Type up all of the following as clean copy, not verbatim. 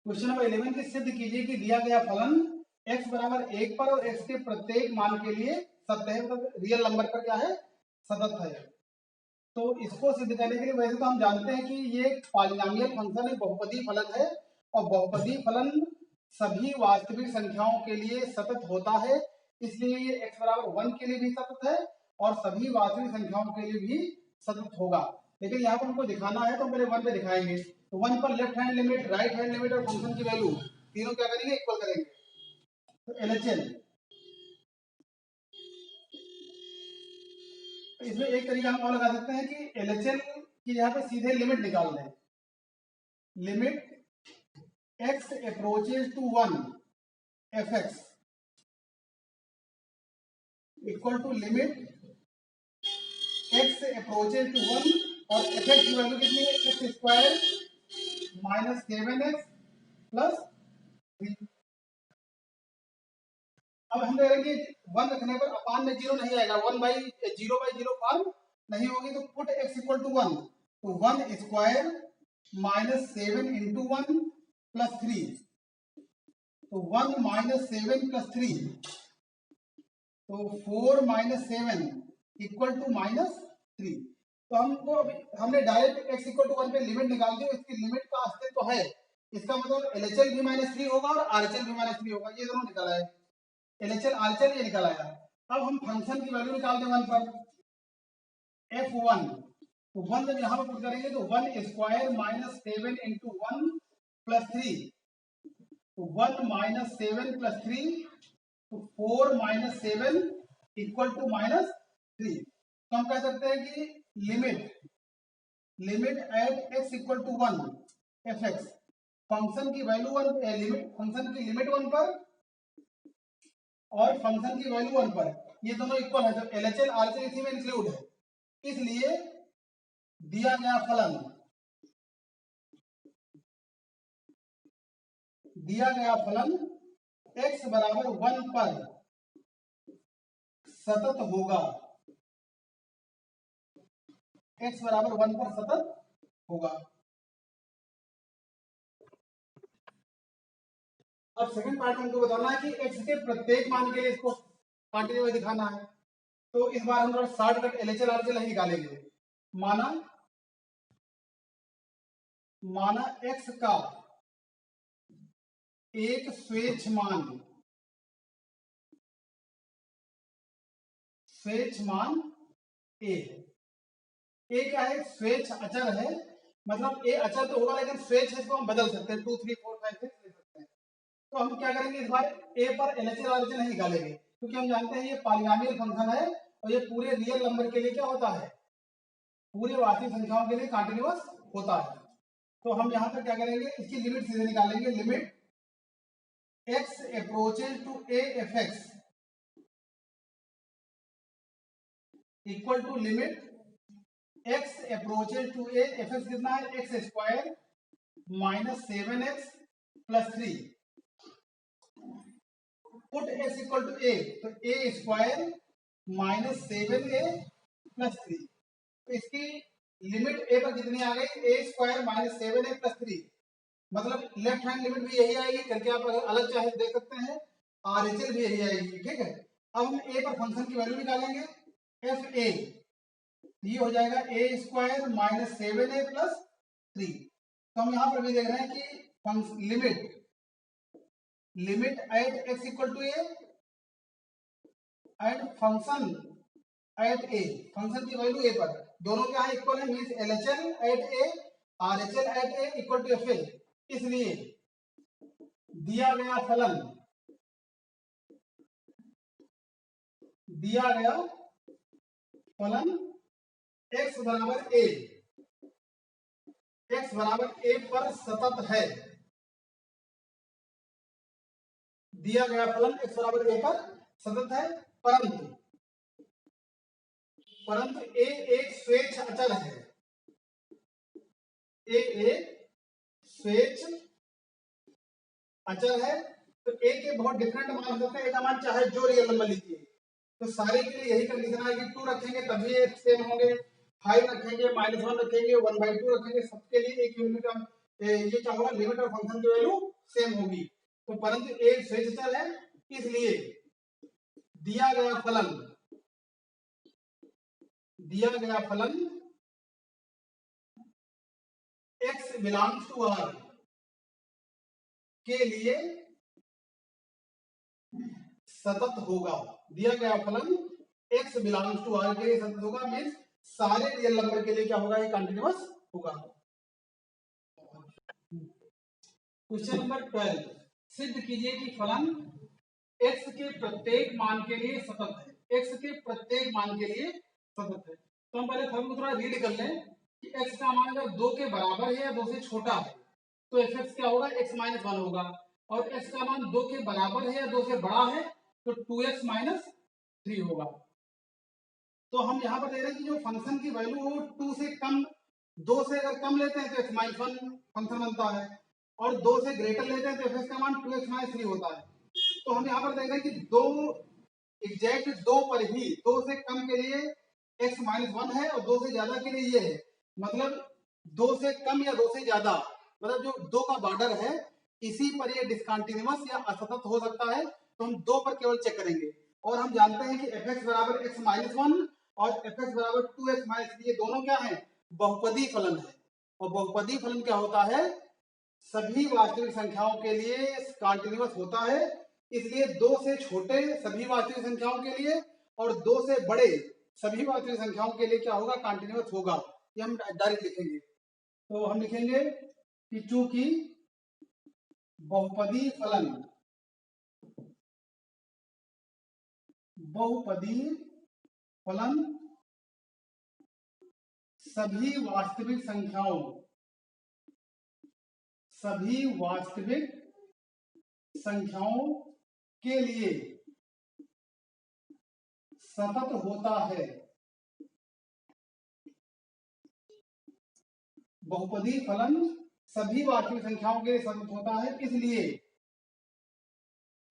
Question number 11 की सिद्ध कीजिए कि दिया गया फलन x बराबर 1 पर और x के प्रत्येक मान के लिए सत्य है, मतलब रियल नंबर पर क्या है, सतत है। तो इसको सिद्ध करने के लिए वैसे तो हम जानते हैं कि ये पॉलिनोमियल फंक्शन है, बहुपदी फलन है, और बहुपदी फलन सभी वास्तविक संख्याओं के लिए सतत होता है, इसलिए ये x बराबर 1 के लिए भी सतत है और सभी वास्तविक संख्याओं के लिए भी सतत होगा। लेकिन यहाँ पर हमको दिखाना है तो हम पहले 1 पे दिखाएंगे। तो 1 पर left hand limit, right hand limit और फंक्शन की वैल्यू तीनों क्या करेंगे, इक्वल करेंगे। तो LHL, इसमें एक तरीका हम और लगा सकते हैं कि LHL की यहाँ पे सीधे लिमिट निकाल दें। Limit x approaches to 1 fx equal to limit x approaches to 1 और fx की वैल्यू कितनी है, x square minus 7x plus 3। अब हम करेंगे 1 रखने पर अपान में 0 नहीं आएगा, 1/0/0 फॉर्म नहीं होगी, तो पुट x इक्वल टू 1, तो 1 स्क्वायर माइनस 7 इंटू 1 प्लस 3, तो 1 माइनस 7 प्लस 3, तो 4 माइनस 7 इक्वल टू माइनस 3। तो हमको अभी हमने डायरेक्ट x इक्वल टू 1 पे लिमिट निकाल दी, इसकी लिमिट का अस्तित्व तो है, इसका मतलब LHL भी -3 होगा और RHL भी -3 होगा, ये दोनों निकल आए। LHL RHL ये निकल आया। अब हम फंक्शन की वैल्यू निकाल दें 1 पर, f1, तो 1 जब यहाँ पर पुट करेंगे तो 1 स्क्वायर माइनस 7 इंटू 1 प्लस 3, तो 1 माइनस 7 प्लस 3, तो 4 माइनस 7 इक्वल टू -3। तो हम कह सकते हैं कि limit at x equal to 1 fx, function की वैल्यू 1, लिमिट फंक्शन की लिमिट 1 पर और फंक्शन की वैल्यू 1 पर, ये दोनों इक्वल है, जब LHL RHL इसी में इंक्लूड है, इसलिए दिया गया फलन x बराबर 1 पर सतत होगा, x बराबर 1 पर सतत होगा। अब सेकंड पार्ट में हमको बताना है कि x के प्रत्येक मान के लिए इसको कंटिन्यू दिखाना है। तो इस बार हम शॉर्टकट LHL RHL नहीं निकालेंगे। माना x का एक स्वेच्छ मान a क्या है, स्वेच्छ अचर है, मतलब a अचर तो होगा लेकिन स्वेच्छ है, इसको हम बदल सकते हैं, 2 3 4 5 6 ले सकते हैं। तो हम क्या करेंगे, इस बार a पर LHL RHL नहीं निकालेंगे, क्योंकि हम जानते हैं ये पॉलिनोमियल फंक्शन है और ये पूरे रियल नंबर के लिए क्या होता है, पूरे वास्तविक संख्याओं के लिए कंटीन्यूअस होता है। तो हम यहाँ पर क्या करेंगे, इसकी लिमिट सीधे निकालेंगे। Limit x approaches to a fx equal to limit x approaches to a fx कितना है, x square minus 7x plus 3, put x equal to a, तो a square minus 7a plus 3, तो इसकी लिमिट a पर कितनी आ गई, a square minus 7a plus 3, मतलब left hand limit भी यही आएगी, करके आप अगर अलग चाहे देख सकते हैं, RHL भी यही आएगी, ठीक है। अब हम a पर फंक्शन की वैल्यू निकालेंगे, fa, ये हो जाएगा a square minus 7a plus 3। तो हम यहाँ पर भी देख रहे हैं कि limit at x equal to a and function at a, function की वैल्यू a पर, दोनों क्या है, इक्वल है, means LHL at a RHL at a equal to fa। इसलिए दिया गया फलन x बराबर a पर सतत है। दिया गया फलन x बराबर a पर सतत है, परंतु a एक स्वेच्छ अचर है, एक स्वेच्छ अचर है, तो a के बहुत डिफरेंट मान हो सकते हैं, a का मान चाहे जो रियल नंबर लीजिए, तो सारे के लिए यही कंडीशन है कि 2 रखेंगे तभी ये सेम होंगे, 5 रखेंगे, -1 रखेंगे, 1/2 रखेंगे, सबके लिए एक यूनिट हम ये क्या होगा, लिमिट और फंक्शन की वैल्यू सेम होगी। तो परंतु एक स्वेच्छ चर है, इसलिए दिया गया फलन x बिलोंग्स टू R के लिए सतत होगा। दिया गया फलन x बिलोंग्स टू R के लिए सतत होगा, मीन्स सारे रियल नंबर के लिए क्या होगा, ये कंटिन्यूअस होगा। क्वेश्चन नंबर 12, सिद्ध कीजिए कि फलन x के प्रत्येक मान के लिए सतत है। x के प्रत्येक मान के लिए सतत है। तो हम पहले फलन को थोड़ा रीड कर लें कि x का मान अगर 2 के बराबर है या 2 से छोटा है तो fx क्या होगा, x माइनस 1 होगा, और x का मान 2 के बराबर है या 2 से बड़ा है तो 2x माइनस 3 होगा। तो हम यहाँ पर देख रहे हैं कि जो फंक्शन की वैल्यू हो 2 से कम, 2 से अगर कम लेते हैं तो x माइनस 1 फंक्शन बनता है, और 2 से ग्रेटर लेते हैं तो fx का मान 2x माइनस 3 होता है। तो हम यहाँ पर देख रहे हैं कि दो एग्जैक्ट 2 पर ही 2 से कम के लिए x माइनस 1 है और 2 से ज्यादा के लिए ये है, मतलब 2 से कम या 2 से ज्यादा, मतलब जो 2 का बॉर्डर है इसी पर ये डिसकंटिन्यूअस या असतत हो सकता है। तो हम 2 पर केवल चेक करेंगे, और हम जानते हैं कि fx बराबर x माइनस 1 और fx बराबर 2x माइनस 3, ये दोनों क्या है, बहुपदी फलन है। और बहुपदी फलन क्या होता है, सभी वास्तविक संख्याओं के लिए कंटिन्यूअस होता है, इसलिए 2 से छोटे सभी वास्तविक संख्याओं के लिए और 2 से बड़े सभी वास्तविक संख्याओं के लिए क्या होगा, कंटिन्यूअस होगा। ये हम डायरेक्ट लिखेंगे। तो हम लिखेंगे कि चूंकि बहुपदी फलन सभी वास्तविक संख्याओं के लिए सतत होता है। बहुपदी फलन सभी वास्तविक संख्याओं के लिए सतत होता है, इसलिए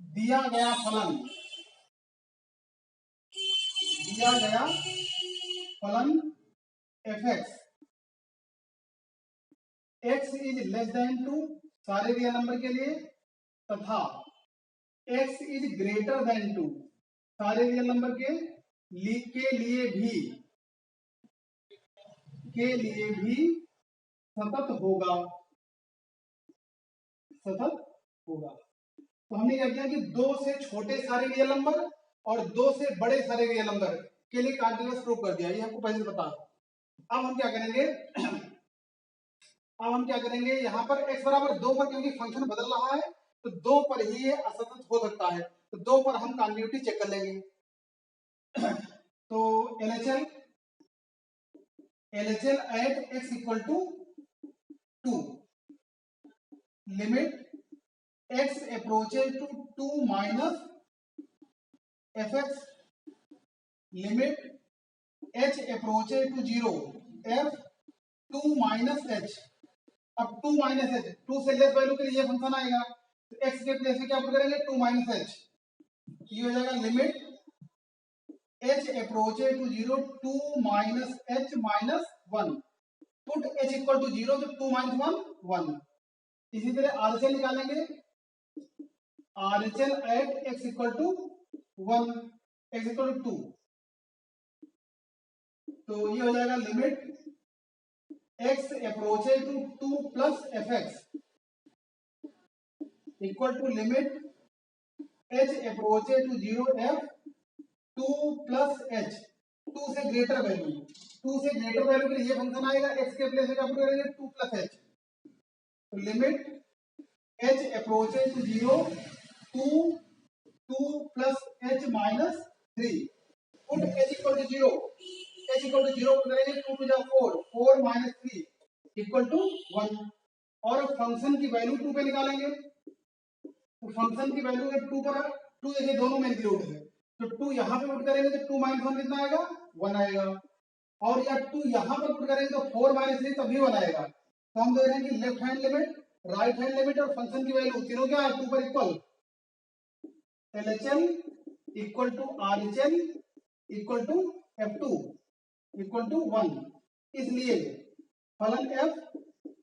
दिया गया फलन fx x is less than 2 सारे रियल नंबर के लिए, तथा x इज ग्रेटर देन 2 सारे रियल नंबर के लिए भी सतत होगा। तो हमने क्या किया कि 2 से छोटे सारे रियल नंबर और 2 से बड़े सारे रियल नंबर के लिए कंटीन्यूअस प्रूव कर दिया, ये हमको पहले से पता है। अब हम क्या करेंगे, यहाँ पर x बराबर 2 पर क्योंकि फंक्शन बदल रहा है तो 2 पर ही ये असतत हो सकता है, तो 2 पर हम कंटिन्यूटी चेक कर लेंगे। तो LHL at x equal to 2, limit x approaches to 2 minus fx, limit h approaches to 0 f 2 minus h। अब 2 माइनस h, 2 से लेस वैल्यू के लिए फंक्शन आएगा, तो x के प्लेस में क्या पुट करेंगे, 2 माइनस h, ये हो जाएगा limit h approaches to 0 2 minus h minus 1, put h equal to 0 तो 2 माइनस 1 1। इसी तरह RHL निकालेंगे, RHL at x equal to 1, x equal to 2, तो ये हो जाएगा limit x approaches to 2 plus fx equal to limit h approaches to 0 f 2 plus h, 2 से greater value के लिए फंक्शन आएगा, x के प्लेस में क्या पुट करेंगे 2 प्लस h, तो limit h approaches to 0 2 plus h minus 3, put h equal to 0 put करेंगे 2 टू 4 माइनस 3 इक्वल टू 1, और फंक्शन की वैल्यू 2 पे निकालेंगे। तो फंक्शन की वैल्यू अगर 2 पर 2 देखिए दोनों में इंक्लूड है, तो 2 यहाँ पे पुट करेंगे तो 2 माइनस 1 कितना आएगा 1 आएगा, और या 2 यहाँ पर पुट करेंगे तो 4 माइनस 3 तभी 1 आएगा। तो हम देख रहे हैं कि left hand limit, right hand limit और फंक्शन की वैल्यू तीनों क्या है 2 पर equal, LHL equal to RHL equal to F2 equal to 1, इसलिए फलन f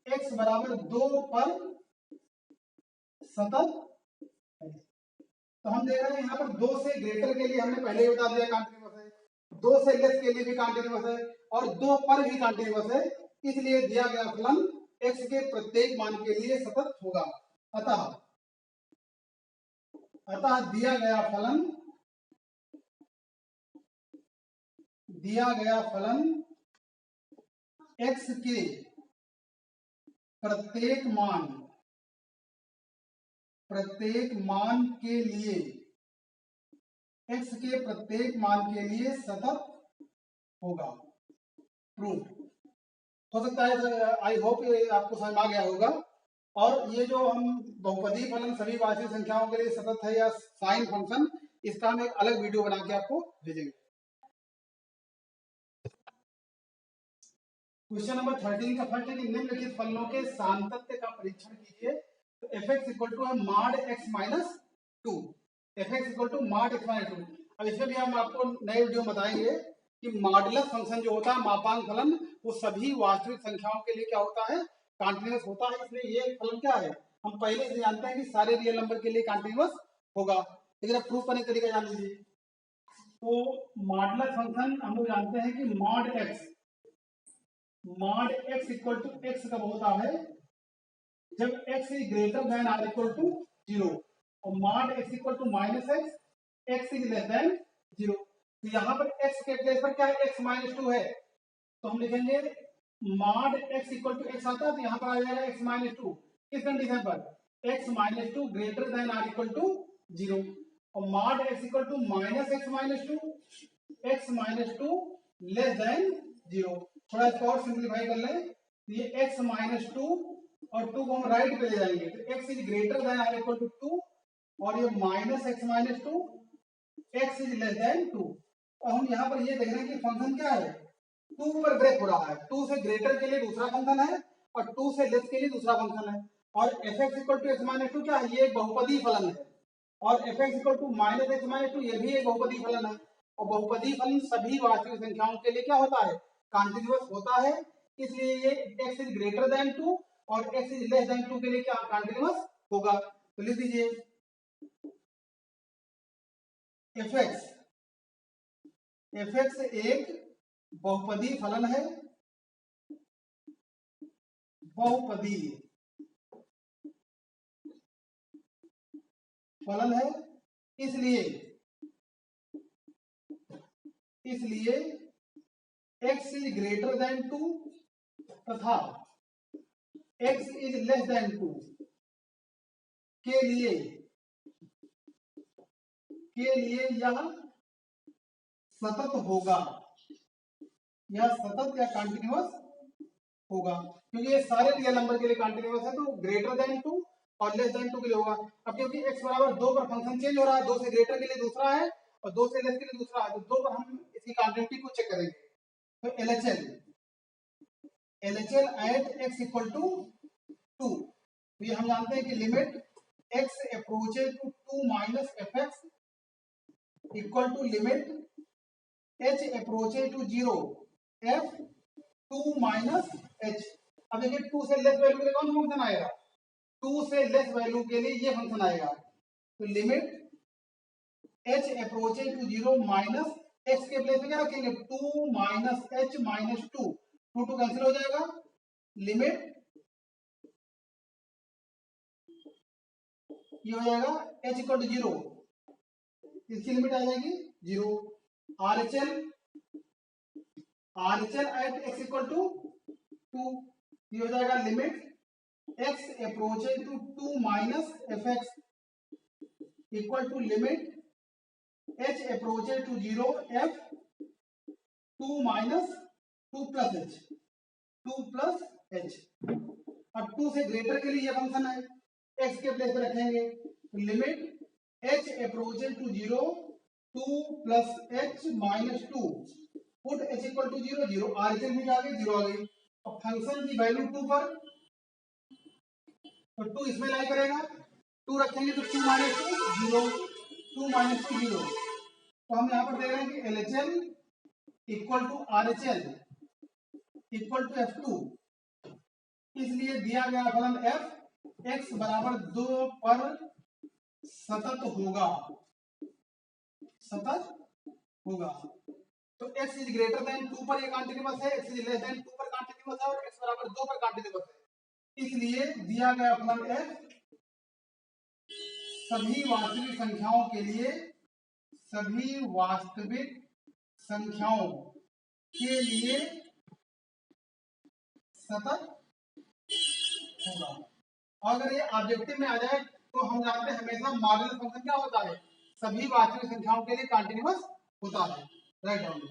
x बराबर 2 पर सतत है। तो हम देख रहे हैं यहाँ पर 2 से ग्रेटर के लिए हमने पहले ही बता दिया कॉन्टिन्यूअस है, 2 से लेस के लिए भी कॉन्टिन्यूअस है और 2 पर भी कॉन्टिन्यूअस है, इसलिए दिया गया फलन x के प्रत्येक मान के लिए सतत होगा। अतः दिया गया फलन x के प्रत्येक मान के लिए सतत होगा। प्रूव हो सकता है, आई होप ये आपको समझ आ गया होगा। और ये जो हम बहुपदी फलन सभी वास्तविक संख्याओं के लिए सतत है या साइन फंक्शन, इसका हम एक अलग वीडियो बना के आपको भेजेंगे। क्वेश्चन नंबर 13 का फर्स्ट है कि निम्नलिखित फलनों के सान्तत्य का परीक्षण कीजिए। तो fx इक्वल टू है mod x minus 2, fx equal to mod x minus 2। अब इसमें भी हम आपको नए वीडियो में बताएंगे कि मॉडुलस फंक्शन जो होता है, मापांक फलन, वो सभी वास्तविक संख्याओं के लिए क्या होता है, कॉन्टिन्यूअस होता है। इसलिए ये फलन क्या है, हम पहले से जानते हैं कि सारे रियल नंबर के लिए कॉन्टिन्यूअस होगा, लेकिन अब प्रूफ करने का तरीका जान लीजिए। तो मॉडुलस फंक्शन हम लोग जानते हैं कि mod x equal to x कब होता है, जब x is greater than or equal to 0, और mod x equal to minus x is less than 0। तो यहाँ पर x के प्लेस पर क्या है, x माइनस 2 है, तो हम लिखेंगे mod x equal to x आता है, तो यहाँ पर आ जाएगा x माइनस 2। किस कंडीशन पर, x minus 2 greater than or equal to 0, और mod x equal to minus x minus 2, x minus 2 less than 0। थोड़ा इसको और सिंप्लीफाई कर लें, ये x माइनस 2 और 2 को हम राइट पे ले जाएंगे, तो x is greater than or equal to 2, और ये minus x minus 2, x is less than 2। और हम यहाँ पर ये देख रहे हैं कि फंक्शन क्या है, 2 पर ब्रेक हो रहा है। 2 से ग्रेटर के लिए दूसरा फंक्शन है और 2 से लेस के लिए दूसरा फंक्शन है। और fx equal to x minus 2 क्या है, ये एक बहुपदी फलन है, और fx equal to minus x minus 2 ये भी एक बहुपदी फलन है। और बहुपदी फलन सभी वास्तविक संख्याओं के लिए क्या होता है, कॉन्टिन्यूअस होता है, इसलिए ये x इज ग्रेटर देन 2 और x इज लेस देन 2 के लिए क्या कॉन्टिन्यूअस होगा। तो लिख दीजिए fx एक बहुपदी फलन है, बहुपदी फलन है, इसलिए x इज ग्रेटर देन 2 तथा x इज लेस देन 2 के लिए यह सतत होगा, यह सतत या कॉन्टिन्यूअस होगा, क्योंकि ये सारे रियल नंबर के लिए कॉन्टिन्यूअस है, तो ग्रेटर देन 2 और लेस देन 2 के लिए होगा। अब क्योंकि x बराबर 2 पर फंक्शन चेंज हो रहा है, 2 से ग्रेटर के लिए दूसरा है और 2 से लेस के लिए दूसरा है, तो 2 पर हम इसकी कॉन्टिन्यूटी को चेक करेंगे। तो LHL at x equal to 2, तो ये हम जानते हैं कि limit x approaches to 2 minus fx equal to limit h approaches to 0 f 2 minus h। अब देखिए 2 से लेस वैल्यू के लिए कौन सा फंक्शन आएगा, 2 से लेस वैल्यू के लिए ये फंक्शन आएगा। तो limit h approaches to 0 minus x के प्लेस में क्या रखेंगे, 2 माइनस h माइनस 2, 2 कैंसिल हो जाएगा, लिमिट ये हो जाएगा h इक्वल टू 0, इसकी लिमिट आ जाएगी 0। RHL at x equal to 2, ये हो जाएगा limit x approaches to 2 minus fx equal to limit h approaches to 0 f 2 minus 2 plus h, 2 plus h। अब 2 से ग्रेटर के लिए ये फंक्शन है, x के प्लेस पे रखेंगे, तो limit h approaches to 0 2 plus h minus 2, put h equal to 0 0, RHL भी आ गई 0 आ गई। अब फंक्शन की वैल्यू 2 पर, तो 2 इसमें लाई करेगा, 2 रखेंगे तो 2 माइनस 2 0, 2 माइनस 2 0। तो हम यहाँ पर दे रहे हैं कि LHL equal to RHL equal to F2, इसलिए दिया गया फलन f x बराबर 2 पर सतत होगा, सतत होगा। तो x इज ग्रेटर देन 2 पर ये कंटीन्यूअस है, x इज लेस देन 2 पर कंटीन्यूअस है और x बराबर 2 पर कंटीन्यूअस है। इसलिए दिया गया फलन f सभी वास्तविक संख्याओं के लिए, सभी वास्तविक संख्याओं के लिए सतत होगा। अगर ये ऑब्जेक्टिव में आ जाए तो हम जानते हैं हमेशा मॉड्यूलस फंक्शन क्या होता है, सभी वास्तविक संख्याओं के लिए कंटीन्यूअस होता है। Write down.